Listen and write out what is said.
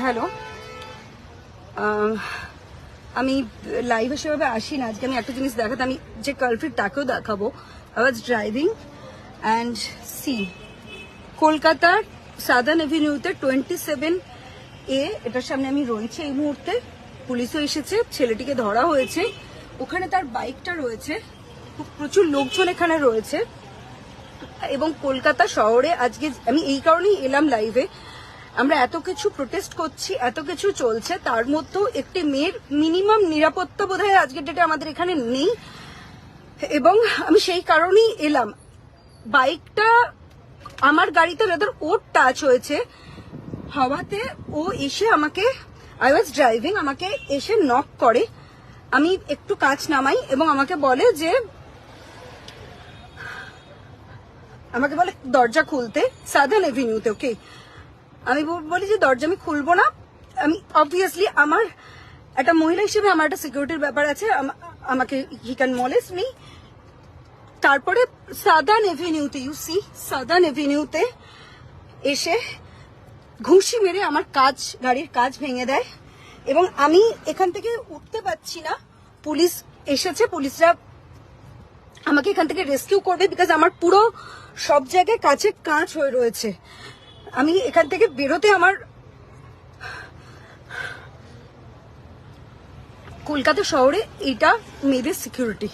Hello, আমি লাইভে সেভাবে আসি না। আজকে আমি একটা জিনিস দেখাতে, আমি যে কালপ্রিট তাকেও দেখাবো। I was driving and see কলকাতার সাদার্ন এভিনিউতে 27A এটার সামনে আমি রয়েছে এই মুহূর্তে। পুলিশও এসেছে, ছেলেটিকে ধরা হয়েছে। ওখানে তার বাইকটা রয়েছে, প্রচুর লোকজন এখানে রয়েছে। এবং কলকাতা শহরে আজকে আমি এই কারণেই এলাম লাইভে। আমরা এত কিছু প্রোটেস্ট করছি, এত কিছু চলছে, তার মধ্যেও একটি মেয়ের মিনিমাম নিরাপত্তা বোধহয় আজকের ডেটে আমাদের এখানে নেই। এবং আমি সেই কারণেই এলাম। বাইকটা আমার গাড়িতে যাদের ওর টাচ হয়েছে হওয়াতে ও এসে আমাকে, আই ওয়াজ ড্রাইভিং, আমাকে এসে নক করে। আমি একটু কাঁচ নামাই এবং আমাকে বলে দরজা খুলতে সাদার্ন এভিনিউতে। ওকে, আমি বলি যে দরজা আমি খুলবো না। আমি অবভিয়াসলি আমার একটা মহিলা হিসেবে আমার একটা সিকিউরিটির ব্যাপার আছে, আমাকে হি ক্যান মলেস্ট মি। তারপরে সাদার্ন এভিনিউতে, ইউ সি সাদার্ন এভিনিউতে এসে ঘুষি মেরে আমার গাড়ির কাঁচ ভেঙে দেয় এবং আমি এখান থেকে উঠতে পারছি না। পুলিশ এসেছে, পুলিশরা আমাকে এখান থেকে রেস্কিউ করবে, বিকজ আমার পুরো সব জায়গায় কাঁচের কাঁচ হয়ে রয়েছে। আমি এখান থেকে বেরোতে আমার কলকাতা শহরে এটা মেয়েদের সিকিউরিটি।